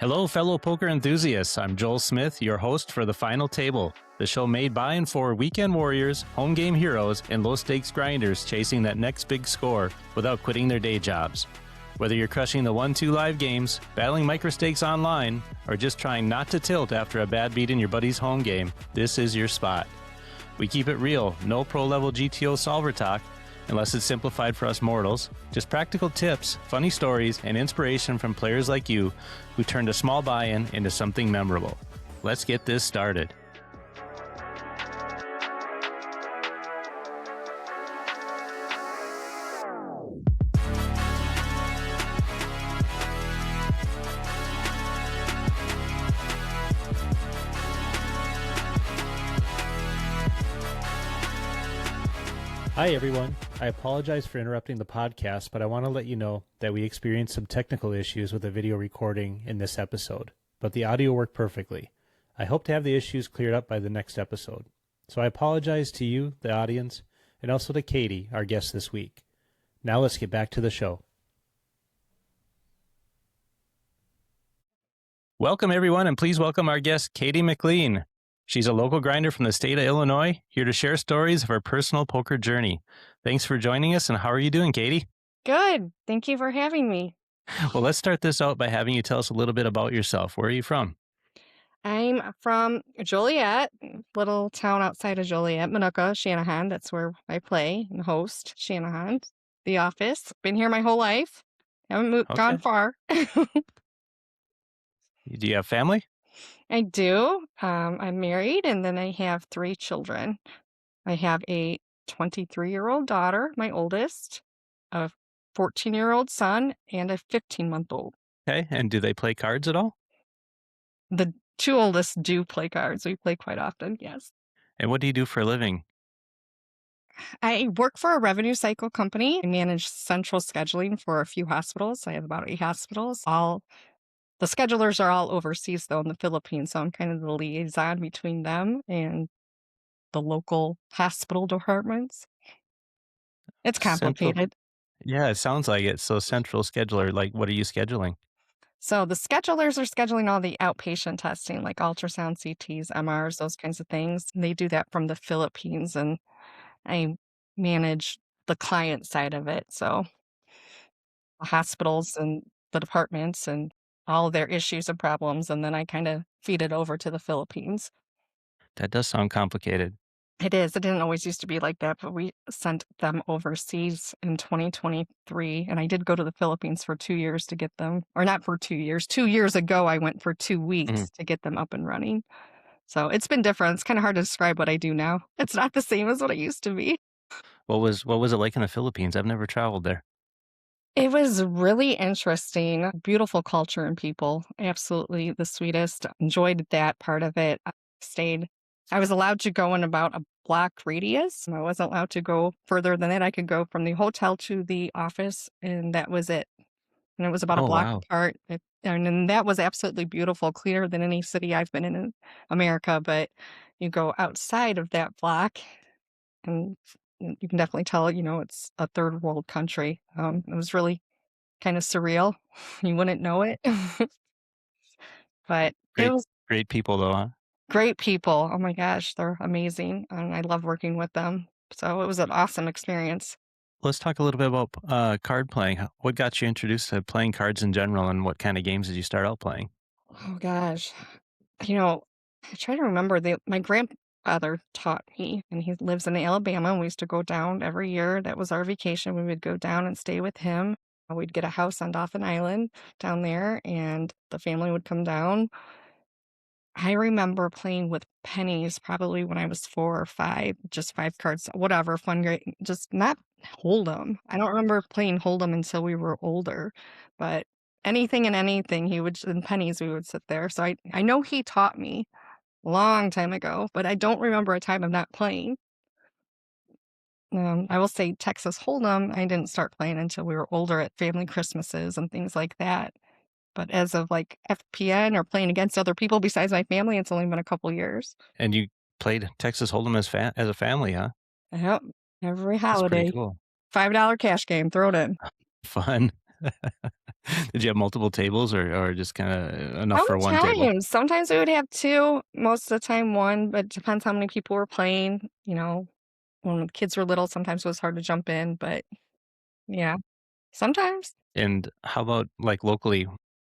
Hello, fellow poker enthusiasts. I'm Joel Smith, your host for The Final Table, the show made by and for weekend warriors, home game heroes, and low-stakes grinders chasing that next big score without quitting their day jobs. Whether you're crushing the 1-2 live games, battling microstakes online, or just trying not to tilt after a bad beat in your buddy's home game, this is your spot. We keep it real, no pro-level GTO solver talk, unless it's simplified for us mortals. Just practical tips, funny stories, and inspiration from players like you who turned a small buy-in into something memorable. Let's get this started. Hi everyone, I apologize for interrupting the podcast, but I want to let you know that we experienced some technical issues with the video recording in this episode, but the audio worked perfectly. I hope to have the issues cleared up by the next episode. So I apologize to you, the audience, and also to Katie, our guest this week. Now let's get back to the show. Welcome everyone, and please welcome our guest, Katie McLean. She's a local grinder from the state of Illinois, here to share stories of her personal poker journey. Thanks for joining us, and how are you doing, Katie? Good. Thank you for having me. Well, let's start this out by having you tell us a little bit about yourself. Where are you from? I'm from Joliet, little town outside of Joliet, Minooka, Shanahan. That's where I play and host Shanahan, the office. Been here my whole life. Haven't gone far. Do you have family? I do. I'm married, and then I have 3 children. I have a 23-year-old daughter, my oldest, a 14-year-old son, and a 15-month-old. Okay, and do they play cards at all? The 2 oldest do play cards. We play quite often, yes. And what do you do for a living? I work for a revenue cycle company. I manage central scheduling for a few hospitals. I have about 8 hospitals. The schedulers are all overseas, though, in the Philippines, so I'm kind of the liaison between them and the local hospital departments. It's complicated. Yeah, it sounds like it. So central scheduler, like what are you scheduling? So the schedulers are scheduling all the outpatient testing, like ultrasound, CTs, MRs, those kinds of things. And they do that from the Philippines, and I manage the client side of it. So the hospitals and the departments and all their issues and problems, and then I kind of feed it over to the Philippines. That does sound complicated. It is. It didn't always used to be like that, but we sent them overseas in 2023, and I did go to the Philippines for 2 years to get them, or not for 2 years. 2 years ago, I went for 2 weeks to get them up and running. So it's been different. It's kind of hard to describe what I do now. It's not the same as what it used to be. What was it like in the Philippines? I've never traveled there. It was really interesting. Beautiful culture and people. Absolutely the sweetest. Enjoyed that part of it. I was allowed to go in about a block radius. I wasn't allowed to go further than that. I could go from the hotel to the office, and that was it. And it was about a block apart. And that was absolutely beautiful, cleaner than any city I've been in America. But you go outside of that block, and you can definitely tell, it's a third world country. It was really kind of surreal. You wouldn't know it. But it was Great people though, huh? great people. Oh my gosh, they're amazing. And I love working with them. So it was an awesome experience. Let's talk a little bit about card playing. What got you introduced to playing cards in general, and what kind of games did you start out playing? Oh gosh. I try to remember my grandfather taught me, and he lives in Alabama, and we used to go down every year. That was our vacation. We would go down and stay with him. We'd get a house on Dauphin Island down there, and the family would come down. I remember playing with pennies probably when I was 4 or 5, just 5 cards, whatever, fun, great, just not Hold'em. I don't remember playing Hold'em until we were older, but anything and anything, in pennies, we would sit there. So I know he taught me a long time ago, but I don't remember a time of not playing. I will say Texas Hold'em, I didn't start playing until we were older at family Christmases and things like that. But as of like FPN or playing against other people besides my family, it's only been a couple years. And you played Texas Hold'em as a family, huh? Yep. Every That's pretty holiday. cool. $5 cash game, throw it in. Fun. Did you have multiple tables or just kind of enough for one table? Sometimes we would have 2, most of the time 1, but depends how many people were playing, when the kids were little, sometimes it was hard to jump in, but yeah, sometimes. And how about like locally?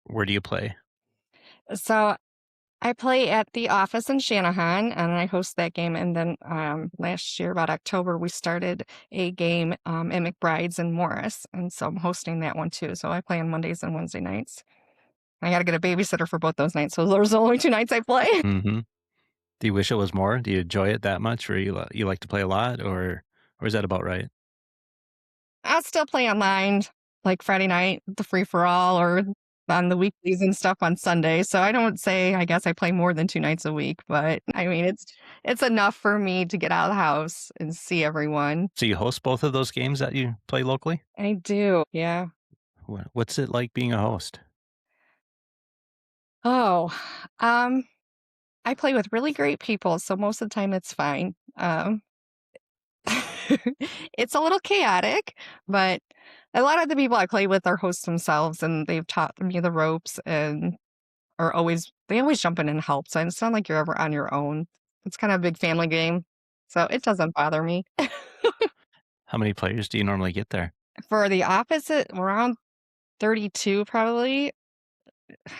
Where do you play? So, I play at the office in Shanahan, and I host that game, and then, last year, about October, we started a game, at McBride's in Morris, and so I'm hosting that one too, so I play on Mondays and Wednesday nights. I gotta get a babysitter for both those nights, so those are the only 2 nights I play. Hmm. Do you wish it was more? Do you enjoy it that much, or you like to play a lot, or is that about right? I'll still play online, like Friday night, the free for all, or on the weeklies and stuff on Sunday. So I don't say I guess I play more than 2 nights a week, but I mean it's enough for me to get out of the house and see everyone. So you host both of those games that you play locally? I do, yeah. What's it like being a host? Oh, um, I play with really great people, so most of the time it's fine. It's a little chaotic, but a lot of the people I play with are hosts themselves, and they've taught me the ropes and they always jump in and help, so it's not like you're ever on your own. It's kind of a big family game, so it doesn't bother me. How many players do you normally get there? For the opposite, around 32 probably.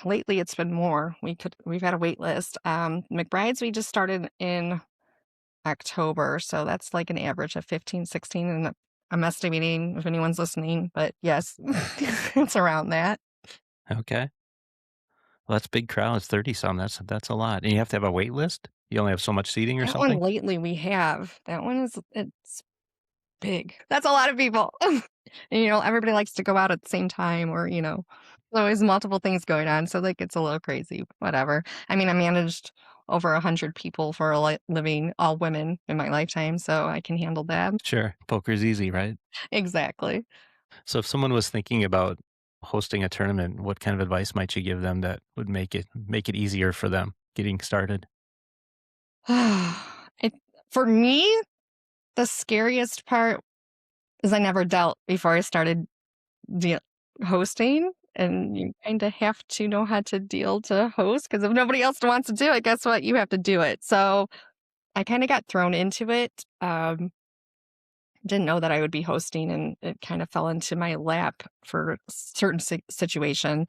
Lately, it's been more. We've had a wait list. McBride's, we just started in October, so that's like an average of 15, 16, and I'm estimating if anyone's listening, but yes, it's around that. Okay. Well, that's big crowds, 30 some. That's a lot. And you have to have a wait list? You only have so much seating or That one something? lately we have. That one it's big. That's a lot of people. And, everybody likes to go out at the same time or, there's always multiple things going on. So like it's a little crazy, whatever. I mean, I managed over 100 people for a living, all women in my lifetime, so I can handle that. Sure. Poker's easy, right? Exactly. So if someone was thinking about hosting a tournament, what kind of advice might you give them that would make it easier for them getting started? it For me, the scariest part is I never dealt before I started deal hosting, and you kinda have to know how to deal to host because if nobody else wants to do it, guess what? You have to do it. So, I kinda got thrown into it, didn't know that I would be hosting, and it kind of fell into my lap for a certain situation.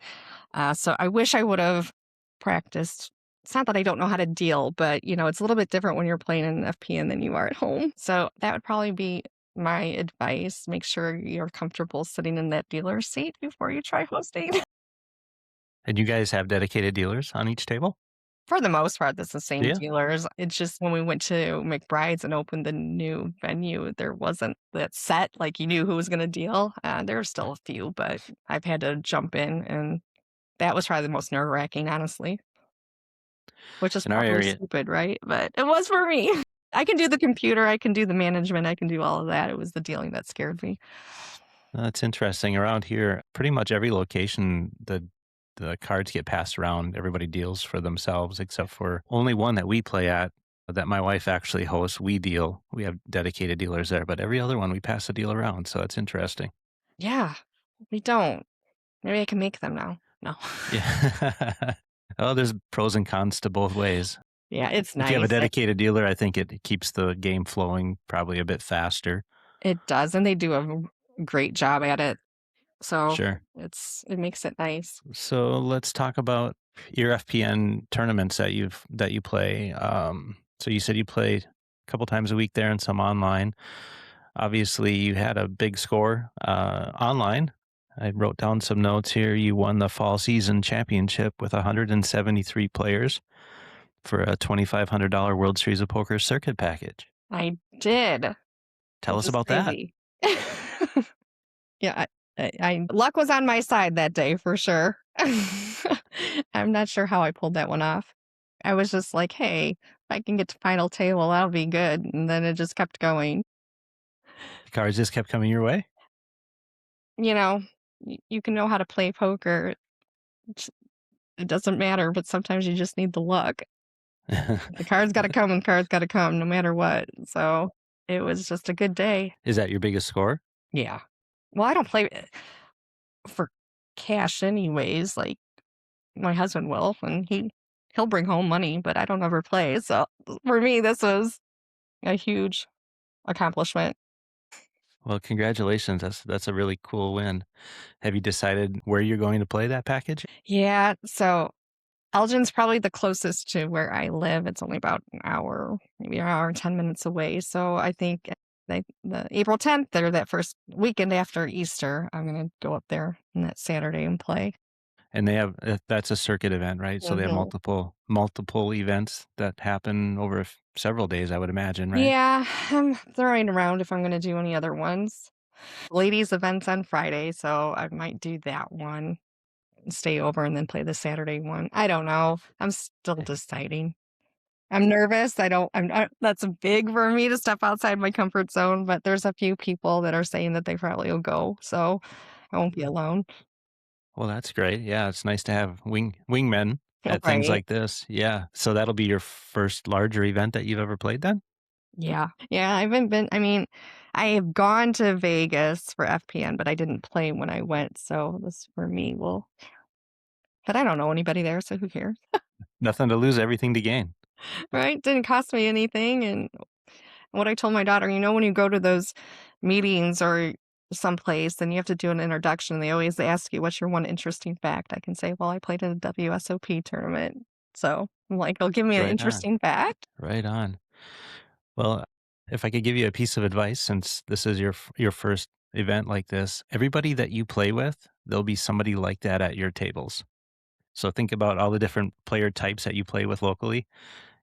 So I wish I would've practiced. It's not that I don't know how to deal, but, it's a little bit different when you're playing in an FPN than you are at home. So that would probably be my advice. Make sure you're comfortable sitting in that dealer's seat before you try hosting. And you guys have dedicated dealers on each table? For the most part, it's the Do same you? dealers. It's just when we went to McBride's and opened the new venue, there wasn't that set, like, you knew who was gonna deal. There are still a few, but I've had to jump in, and that was probably the most nerve-wracking, honestly. Which is In our probably area, stupid, right? But it was for me. I can do the computer, I can do the management, I can do all of that. It was the dealing that scared me. that's interesting. Around here, pretty much every location, the cards get passed around. Everybody deals for themselves, except for only one that we play at that my wife actually hosts. We deal. We have dedicated dealers there, but every other one we pass the deal around. So it's interesting. Yeah, we don't. Maybe I can make them now. No. Yeah. Oh, there's pros and cons to both ways. Yeah, it's If you have a nice. dedicated dealer, I think it keeps the game flowing probably a bit faster. It does, and they do a great job at it. So Sure. it makes it nice. So let's talk about your FPN tournaments that you play. So you said you play a couple times a week there and some online. Obviously, you had a big score online. I wrote down some notes here. You won the fall season championship with 173 players for a $2,500 World Series of Poker circuit package. I did, Tell which us is about that. crazy. Yeah, I luck was on my side that day for sure. I'm not sure how I pulled that one off. I was just like, "Hey, if I can get to final table, that'll be good," and then it just kept going. The cards just kept coming your way. You know, you can know how to play poker. It's it doesn't matter, but sometimes you just need the luck. The cards gotta come and the cards gotta come no matter what. So, it was just a good day. Is that your biggest score? Yeah. Well, I don't play for cash anyways, like, my husband will, and he'll bring home money, but I don't ever play, so for me, this was a huge accomplishment. Well, congratulations. That's a really cool win. Have you decided where you're going to play that package? Yeah, so Elgin's probably the closest to where I live. It's only about an hour, maybe an hour and 10 minutes away. So I think the April 10th or that first weekend after Easter, I'm going to go up there on that Saturday and play. And they have that's a circuit event, right? So they have Mhm. multiple events that happen over several days, I would imagine, right? Yeah, I'm throwing around if I'm going to do any other ones. Ladies events on Friday, so I might do that one and stay over and then play the Saturday one. I don't know. I'm still deciding. I'm nervous. That's big for me to step outside my comfort zone, but there's a few people that are saying that they probably will go, so I won't be alone. Well, that's great. Yeah, it's nice to have wingmen at things Right. like this. Yeah. So that'll be your first larger event that you've ever played then? Yeah. Yeah, I haven't been I mean, I have gone to Vegas for FPN, but I didn't play when I went, so this for me will but I don't know anybody there, so who cares? Nothing to lose, everything to gain. Right? Didn't cost me anything, and what I told my daughter, when you go to those meetings or someplace, then you have to do an introduction. They always ask you, what's your one interesting fact? I can say, well, I played in a WSOP tournament. So I'm like, oh, give me an Right on. interesting fact. Right on. Well, if I could give you a piece of advice, since this is your first event like this, everybody that you play with, there'll be somebody like that at your tables. So think about all the different player types that you play with locally.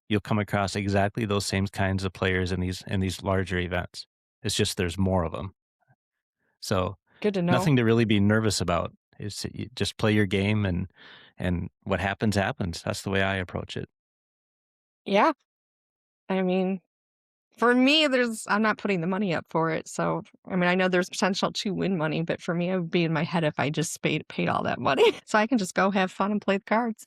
You'll come across exactly those same kinds of players in these larger events. It's just there's more of them. So Good to know. nothing to really be nervous about. Is you just play your game and what happens happens. That's the way I approach it. Yeah. I mean, for me, I'm not putting the money up for it. So, I mean, I know there's potential to win money, but for me, it would be in my head if I just paid all that money. So I can just go have fun and play the cards.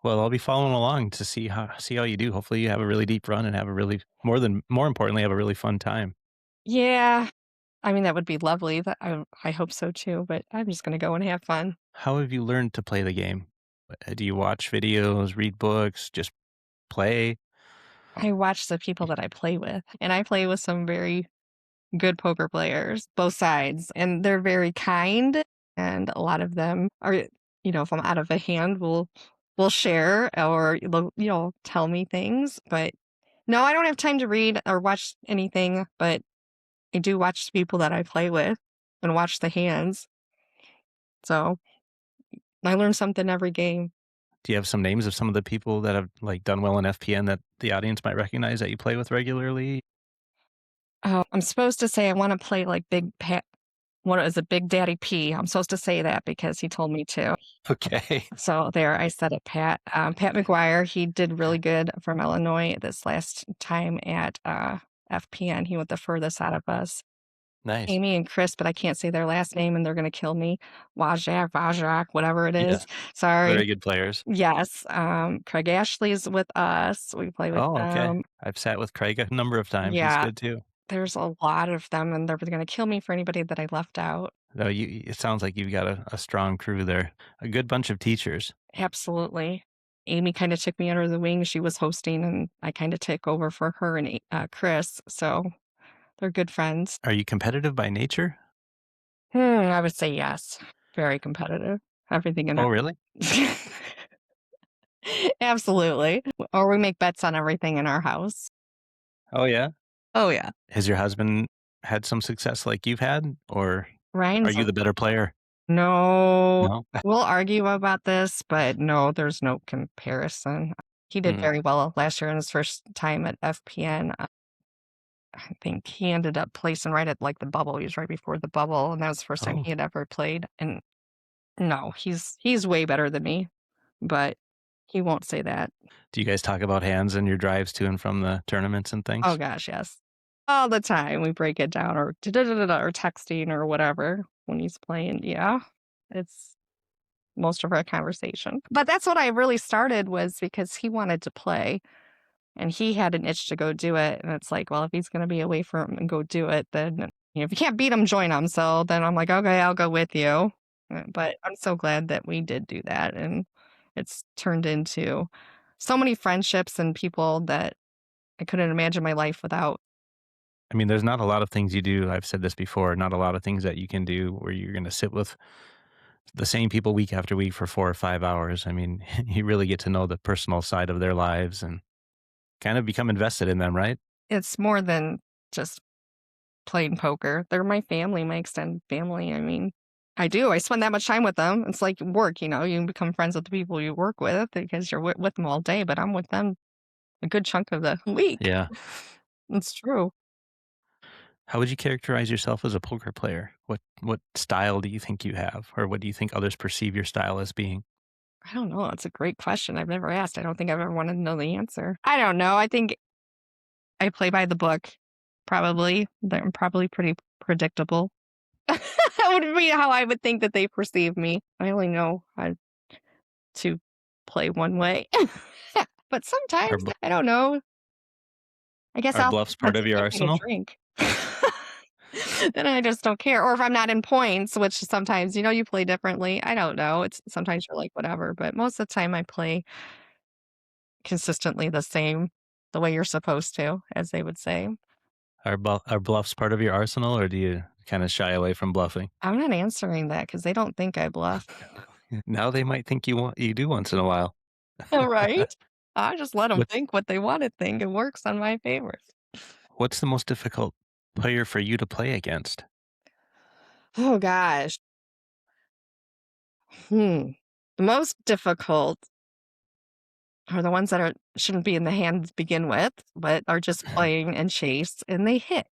Well, I'll be following along to see how you do. Hopefully, you have a really deep run and have a really more importantly, have a really fun time. Yeah. I mean, that would be lovely. I hope so too, but I'm just going to go and have fun. How have you learned to play the game? Do you watch videos, read books, just play? I watch the people that I play with, and I play with some very good poker players, both sides, and they're very kind, and a lot of them are, if I'm out of a hand, will share or they'll, tell me things. But no, I don't have time to read or watch anything, but I do watch the people that I play with and watch the hands. So I learn something every game. Do you have some names of some of the people that have like done well in FPN that the audience might recognize that you play with regularly? Oh, I'm supposed to say I want to play like Big Pat. What is it, Big Daddy P? I'm supposed to say that because he told me to. Okay. So there, I said it, Pat. Pat McGuire, he did really good from Illinois this last time at FPN. He went the furthest out of us. Nice. Amy and Chris, but I can't say their last name and they're going to kill me. Wajak, whatever it Yeah. is. Sorry. Very good players. Yes. Craig Ashley's with us. We play with Oh, okay. them. I've sat with Craig a number of times. He's Yeah. good too. There's a lot of them and they're going to kill me for anybody that I left out. No, it sounds like you've got a strong crew there. A good bunch of teachers. Absolutely. Amy kinda took me under the wing, she was hosting, and I kinda took over for her and Chris, so they're good friends. Are you competitive by nature? I would say yes. Very competitive. Everything in Oh, our really? Absolutely. Or we make bets on everything in our house. Oh, yeah? Oh, yeah. Has your husband had some success like you've had, or are Ryan's you a the better player? no. No? We'll argue about this, but no, there's no comparison. He did Mm. very well last year in his first time at FPN. I think he ended up placing right at, like, the bubble. He was right before the bubble, and that was the first time Oh, he had ever played, and no, he's way better than me, but he won't say that. do you guys talk about hands and your drives to and from the tournaments and Oh things? gosh, yes. All the time, we break it down or or texting or whatever when he's playing, yeah. It's most of our conversation. But that's what I really started was because he wanted to play, and he had an itch to go do it, and it's like, well, if he's gonna be away from and go do it, then, if you can't beat him, join him, so then I'm like, "Okay, I'll go with you." But I'm so glad that we did do that, and it's turned into so many friendships and people that I couldn't imagine my life without. I mean, there's not a lot of things you do. I've said this before, not a lot of things that you can do where you're going to sit with the same people week after week for 4 or 5 hours. I mean, you really get to know the personal side of their lives and kind of become invested in them, right? It's more than just playing poker. They're my family, my extended family. I mean, I do. I spend that much time with them. It's like work, you become friends with the people you work with because you're with them all day, but I'm with them a good chunk of the week. Yeah. It's true. How would you characterize yourself as a poker player? What style do you think you have, or what do you think others perceive your style as being? I don't know. It's a great question. I've never asked. I don't think I've ever wanted to know the answer. I don't know. I think I play by the book, probably. I'm probably pretty predictable. That would be how I would think that they perceive me. I only know how to play one way. But Are sometimes, bl- I don't know. I guess are I'll bluffs part once of they your take me to arsenal? drink. Then I just don't care. Or if I'm not in points, which sometimes, you play differently. I don't know. It's sometimes you're like, whatever. But most of the time I play consistently the same, the way you're supposed to, as they would say. Are bluffs part of your arsenal, or do you kind of shy away from bluffing? I'm not answering that because they don't think I bluff. Now they might think you do once in a while. Right? I just let them What's think what they want to think. It works on my favor. what's the most difficult player for you to play against? Oh gosh. Hmm. The most difficult are the ones that shouldn't be in the hand to begin with, but are just playing and chase and they hit.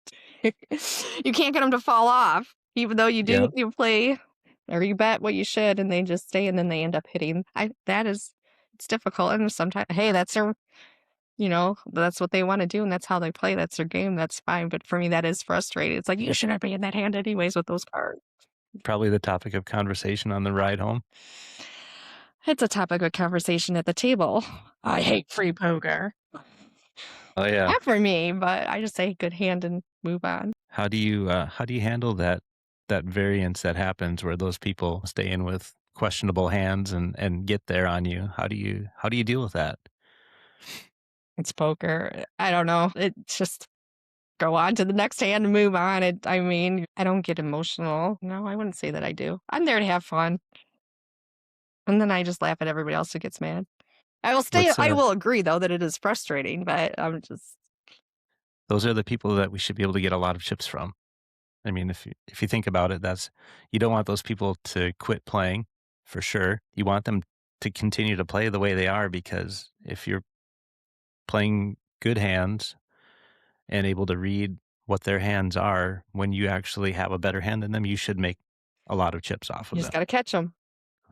You can't get them to fall off, even though Yeah, you play or you bet what you should and they just stay and then they end up hitting. It's difficult. And sometimes, hey, that's what they want to do and that's how they play. That's their game. That's fine. But for me, that is frustrating. It's like, you shouldn't be in that hand anyways with those cards. probably the topic of conversation on the ride home. It's a topic of conversation at the table. I hate free poker. Oh yeah. Not for me, but I just say good hand and move on. How do you handle that variance that happens where those people stay in with questionable hands and get there on you? How do you deal with that? It's poker. I don't know. It's just go on to the next hand and move on. I mean, I don't get emotional. No, I wouldn't say that I do. I'm there to have fun. And then I just laugh at everybody else who gets mad. What's I will agree though that it is frustrating, but I'm just Those are the people that we should be able to get a lot of chips from. I mean, if you think about it, that's you don't want those people to quit playing for sure. You want them to continue to play the way they are because if you're playing good hands and able to read what their hands are when you actually have a better hand than them, you should make a lot of chips off you of just them. gotta catch them.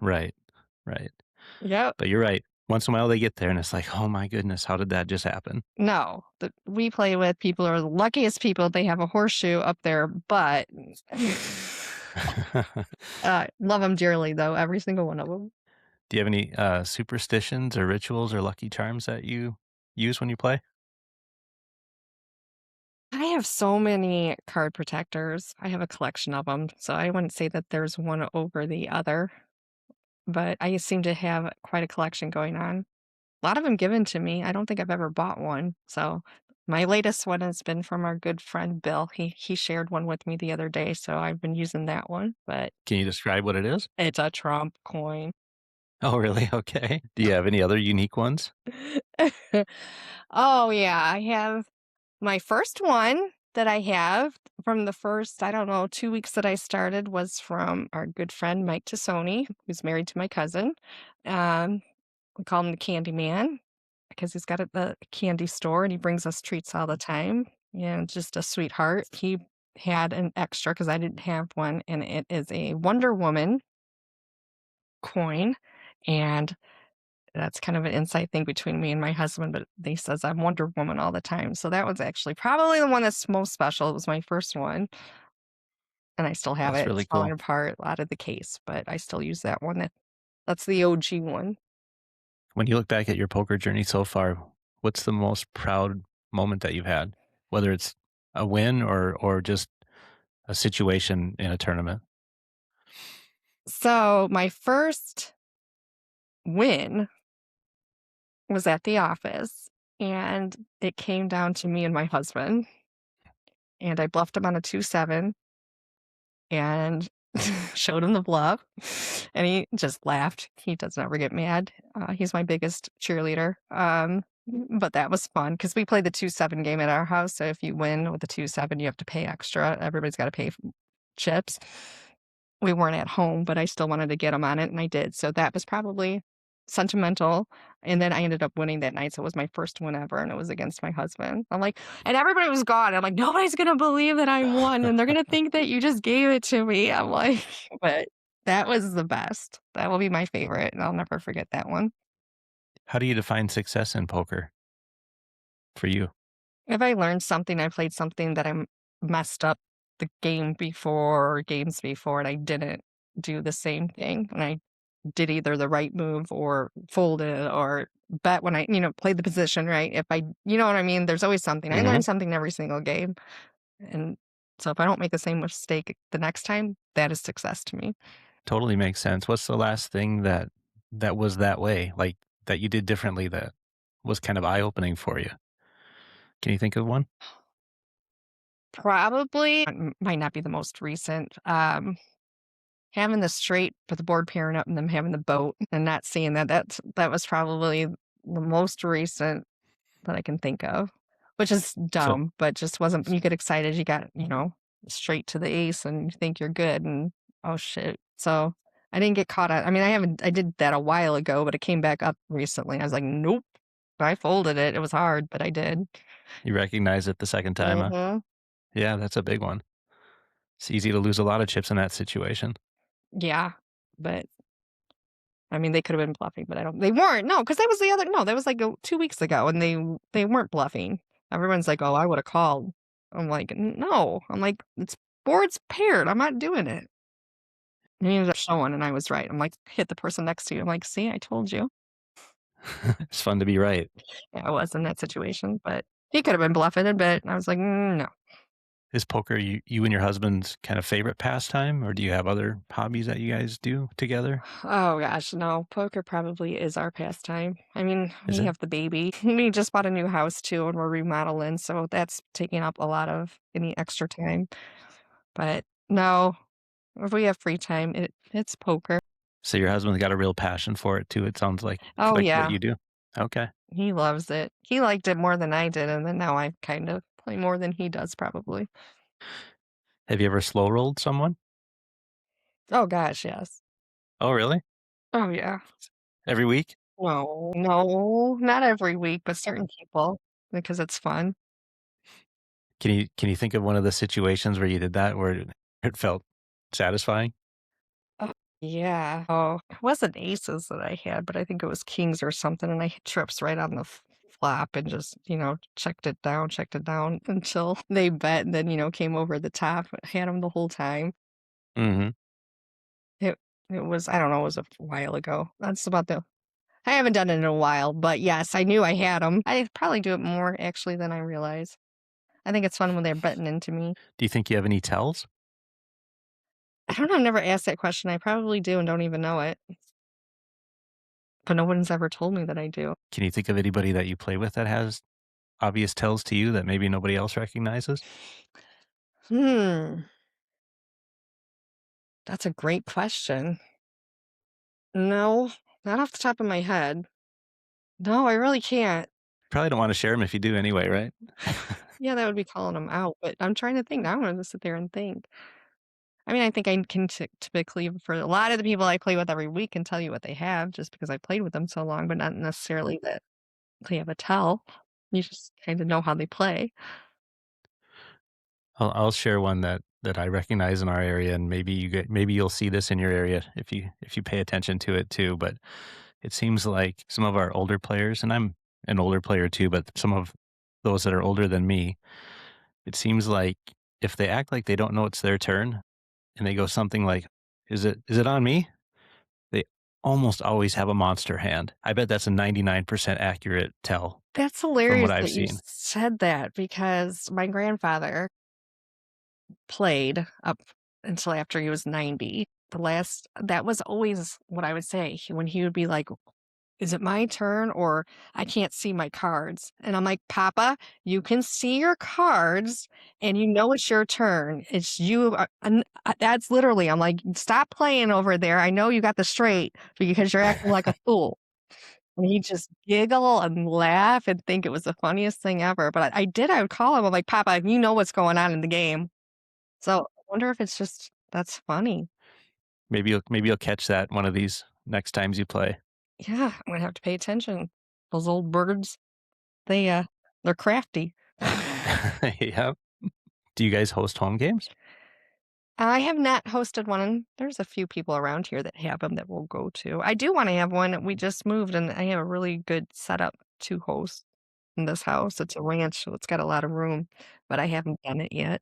Right. Right. Yep. But you're right. Once in a while they get there and it's like, "Oh my goodness, how did that just happen?" No, we play with people are the luckiest people. They have a horseshoe up their butt. Love them dearly though, every single one of them. Do you have any, superstitions or rituals or lucky charms that you use when you play? I have so many card protectors. I have a collection of them, so I wouldn't say that there's one over the other, but I seem to have quite a collection going on. A lot of them given to me. I don't think I've ever bought one. So my latest one has been from our good friend Bill. He shared one with me the other day, so I've been using that one, but Can you describe what it is? it's a Trump coin. Oh, really? Okay. Do you have any other unique ones? Oh yeah, I have my first one that I have from the first, I don't know, 2 weeks that I started was from our good friend Mike Tassoni, who's married to my cousin. Um, we call him the Candy Man because he's got the candy store and he brings us treats all the time. And just a sweetheart. He had an extra because I didn't have one, and it is a Wonder Woman coin. And that's kind of an inside thing between me and my husband, but he says I'm Wonder Woman all the time. So that was actually probably the one that's most special. It was my first one, and I still have That's it. It's really falling cool. apart out of the case, but I still use that one. That's the OG one. When you look back at your poker journey so far, what's the most proud moment that you've had? Whether it's a win or just a situation in a tournament? So my first win was at the office, and it came down to me and my husband, and I bluffed him on a 2-7 and showed him the bluff, and he just laughed. He does never get mad. He's my biggest cheerleader. But that was fun because we play the 2-7 game at our house. So if you win with the 2-7, you have to pay extra. Everybody's got to pay chips. We weren't at home, but I still wanted to get him on it, and I did. So that was probably sentimental. And then I ended up winning that night. So it was my first win ever, and it was against my husband. I'm like, and everybody was gone. I'm like, nobody's gonna believe that I won, and they're gonna think that you just gave it to me. I'm like, but that was the best. That will be my favorite, and I'll never forget that one. How do you define success in poker for you? If I learned something, I played something that messed up the game before or games before, and I didn't do the same thing, and I did either the right move or folded or bet when I, played the position right. If I, you know what I mean? There's always something. I Hmm. learn something every single game. And so if I don't make the same mistake the next time, that is success to me. Totally makes sense. What's the last thing that was that way, like that you did differently that was kind of eye opening for you? Can you think of one? Probably might not be the most recent. Having the straight for the board pairing up and then having the boat and not seeing that was probably the most recent that I can think of, which is So dumb, but just wasn't you get excited, you got, straight to the ace and you think you're good and, oh, shit. So, I didn't get caught out I mean, I did that a while ago, but it came back up recently. I was like, "Nope." I folded it. It was hard, but I did. you recognize it the second time, huh? Mhm. Yeah, that's a big one. It's easy to lose a lot of chips in that situation. Yeah, but, I mean, they could have been bluffing, but I don't they weren't, no, because that was the other no, that was, like, 2 weeks ago, and they weren't bluffing. Everyone's like, "Oh, I woulda called." I'm like, No." I'm like, "It's board's paired. I'm not doing it." And he ended up showing, and I was right. I'm like, "Hit the person next to you." I'm like, "See, I told you." It's fun to be right. Yeah, I was in that situation, but he could have been bluffing it, but I was like, No." Is poker you and your husband's kind of favorite pastime, or do you have other hobbies that you guys do together? Oh gosh, no. Poker probably is our pastime. I mean, Is we it? have the baby. We just bought a new house too, and we're remodeling, so that's taking up a lot of any extra time. But no, if we have free time, it's poker. So your husband's got a real passion for it too, it sounds Oh like what yeah, you do. Okay. he loves it. He liked it more than I did, and then now I kind of play more than he does probably. Have you ever slow rolled someone? Oh gosh, yes. Oh, really? Oh yeah. Every week? No, no, not every week, but certain people because it's fun. Can you think of one of the situations where you did that where it felt satisfying? Oh, yeah. Oh, it wasn't aces that I had, but I think it was kings or something, and I hit trips right on the flop and just, checked it down until they bet and then, came over the top. Had them the whole time. Mhm. It it was I don't know, it was a while ago. That's about the I haven't done it in a while, but yes, I knew I had them. I probably do it more actually than I realize. I think it's fun when they're betting into me. Do you think you have any tells? I don't know, I've never asked that question. I probably do and don't even know it, but no one's ever told me that I do. Can you think of anybody that you play with that has obvious tells to you that maybe nobody else recognizes? Hmm, that's a great question. No, not off the top of my head. No, I really can't. Probably don't wanna share them if you do anyway, right? Yeah, that would be calling them out, but I'm trying to think now. I'm gonna sit there and think. I mean, I think I can typically, for a lot of the people I play with every week, can tell you what they have just because I played with them so long, but not necessarily that they have a tell. You just kind of know how they play. I'll share one that I recognize in our area, and maybe you'll see this in your area if you pay attention to it too. But it seems like some of our older players, and I'm an older player too, but some of those that are older than me, it seems like if they act like they don't know it's their turn, and they go something like, "Is it on me?" They almost always have a monster hand. I bet that's a 99% accurate tell That's from what hilarious I've that you seen. said that because my grandfather played up until after he was 90. that was always what I would say when he would be like, "Is it my turn?" Or "I can't see my cards." And I'm like, "Papa, you can see your cards and you know it's your turn. It's you." That's literally, I'm like, "Stop playing over there. I know you got the straight because you're acting like a fool." And he'd just giggle and laugh and think it was the funniest thing ever. But I would call him. I'm like, "Papa, you know what's going on in the game." So I wonder if it's just that's funny. Maybe you'll catch that one of these next times you play. Yeah, I'm gonna have to pay attention. Those old birds, they they're crafty. Yep. Do you guys host home games? I have not hosted one, and there's a few people around here that have them that we'll go to. I do wanna have one. We just moved, and I have a really good setup to host in this house. It's a ranch, so it's got a lot of room, but I haven't done it yet.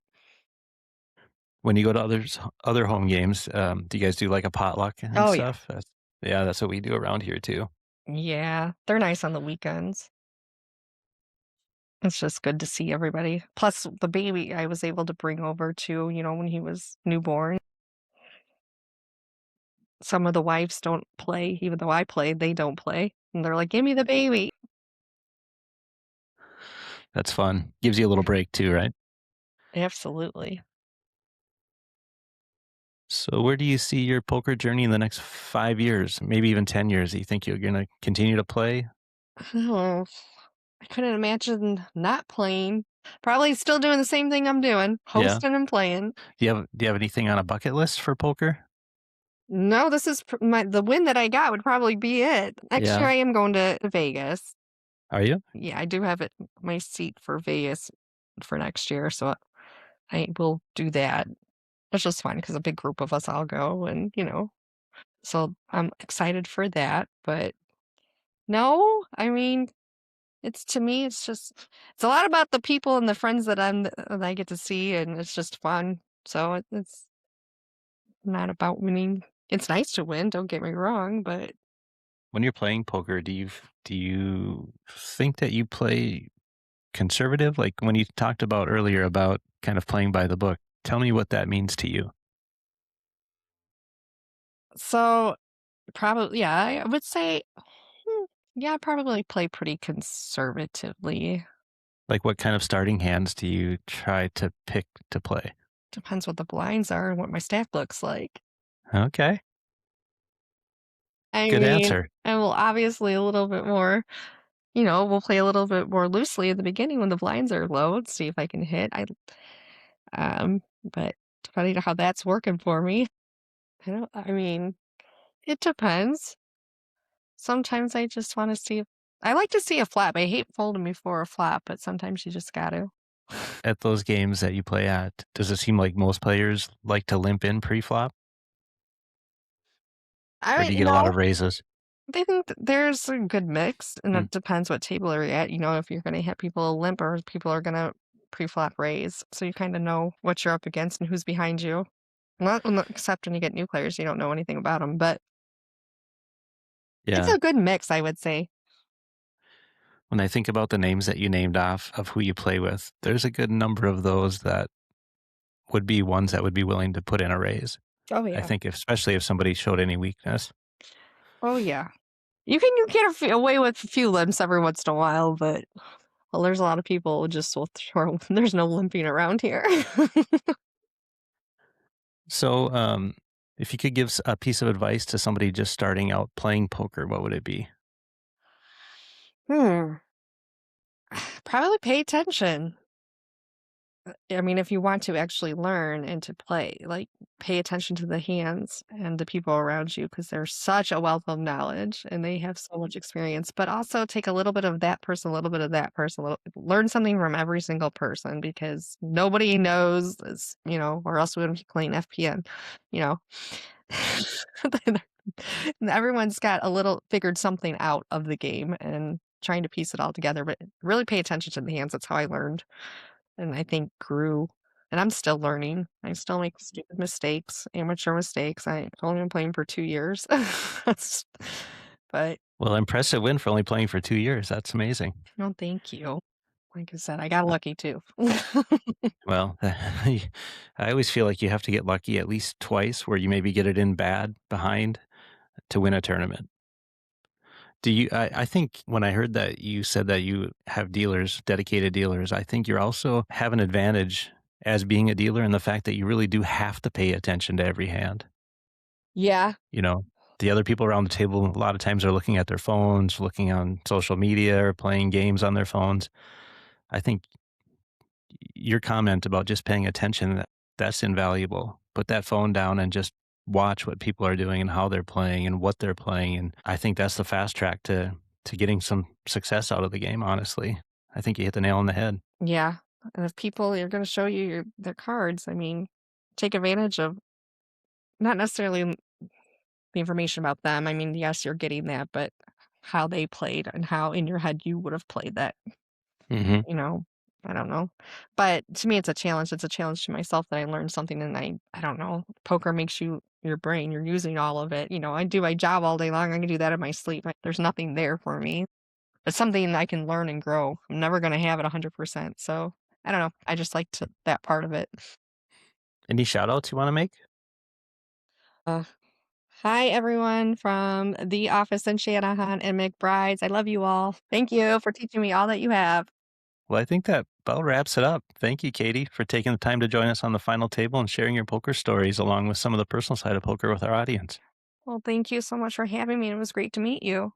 When you go to other home games, do you guys do like a potluck and Oh, yeah. stuff? Yeah, that's what we do around here too. Yeah, they're nice on the weekends. It's just good to see everybody. Plus, the baby I was able to bring over too, when he was newborn. Some of the wives don't play, even though I play, they don't play, and they're like, "Give me the baby." That's fun. Gives you a little break too, right? Absolutely. So where do you see your poker journey in the next 5 years, maybe even 10 years? Do you think you're gonna continue to play? Oh, I couldn't imagine not playing. Probably still doing the same thing I'm doing, Yeah. hosting and playing. Do you have anything on a bucket list for poker? No, this is the win that I got would probably be it. Next year, Yeah. I am going to Vegas. Are you? Yeah, I do have it my seat for Vegas for next year, so I will do that. It's just fun because a big group of us all go and so I'm excited for that, but no, I mean, it's to me, it's a lot about the people and the friends that I get to see, and it's just fun. So it's not about winning. It's nice to win, don't get me wrong, but When you're playing poker, do you think that you play conservative? Like when you talked about earlier about kind of playing by the book, tell me what that means to you. so probably, yeah, I would say, hmm, yeah, I probably play pretty conservatively. Like what kind of starting hands do you try to pick to play? Depends what the blinds are and what my stack looks like. Okay. I Good mean, answer. and we'll obviously a little bit more, we'll play a little bit more loosely at the beginning when the blinds are low, see if I can hit. But depending on how that's working for me, I mean, it depends. Sometimes I just want to see if I like to see a flap. I hate folding before a flap, but sometimes you just got to. At those games that you play at, does it seem like most players like to limp in pre-flop, I or do you mean, get a lot no, of raises? I think there's a good mix, and Hmm, it depends what table you're at. If you're going to hit people limp or people are going to pre-flop raise, so you kind of know what you're up against and who's behind you. Not except when you get new players, you don't know anything about them, but it's yeah. a good mix, I would say. When I think about the names that you named off of who you play with, there's a good number of those that would be ones that would be willing to put in a raise. Oh I yeah. think especially if somebody showed any weakness. Oh yeah. You get away with a few limps every once in a while, but well, there's a lot of people who just will throw. There's no limping around here. So, if you could give a piece of advice to somebody just starting out playing poker, what would it be? Hmm. Probably pay attention. I mean, if you want to actually learn and to play, like pay attention to the hands and the people around you because they're such a wealth of knowledge and they have so much experience. But also take a little bit of that person, a little bit of that person, learn something from every single person because nobody knows, or else we wouldn't be playing FPN, you know. And everyone's got a little figured something out of the game and trying to piece it all together. But really pay attention to the hands. That's how I learned and I think grew. And I'm still learning. I still make stupid mistakes, amateur mistakes. I've only been playing for 2 years. That's but Well, impressive win for only playing for 2 years. That's amazing. no, thank you. Like I said, I got Uh, lucky too. Well, I always feel like you have to get lucky at least twice where you maybe get it in bad behind to win a tournament. Do you I think when I heard that you said that you have dealers, dedicated dealers, I think you also have an advantage as being a dealer in the fact that you really do have to pay attention to every hand. Yeah. You know, the other people around the table a lot of times are looking at their phones, looking on social media or playing games on their phones. I think your comment about just paying attention, that's invaluable. Put that phone down and just watch what people are doing and how they're playing and what they're playing. And I think that's the fast track to getting some success out of the game, honestly. I think you hit the nail on the head. Yeah. And if people are going to show you their cards, I mean, take advantage of not necessarily the information about them. I mean, yes, you're getting that, but how they played and how in your head you would have played that, Hmm. you know, I don't know. But to me, it's a challenge. It's a challenge to myself that I learned something and I don't know. Poker makes you your brain. You're using all of it. I do my job all day long. I can do that in my sleep. There's nothing there for me. It's something I can learn and grow. I'm never going to have it 100%. So I don't know. I just liked that part of it. Any shout outs you want to make? Uh, Hi, everyone from the office in Shanahan and McBride's. I love you all. Thank you for teaching me all that you have. Well, I think that about wraps it up. Thank you, Katie, for taking the time to join us on the final table and sharing your poker stories along with some of the personal side of poker with our audience. Well, thank you so much for having me. It was great to meet you.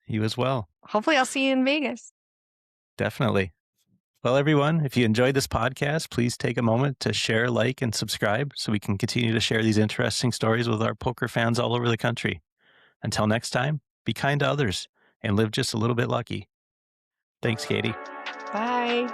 You as well. Hopefully, I'll see you in Vegas. Definitely. Well, everyone, if you enjoyed this podcast, please take a moment to share, like, and subscribe so we can continue to share these interesting stories with our poker fans all over the country. Until next time, be kind to others and live just a little bit lucky. Thanks, Katie. Bye.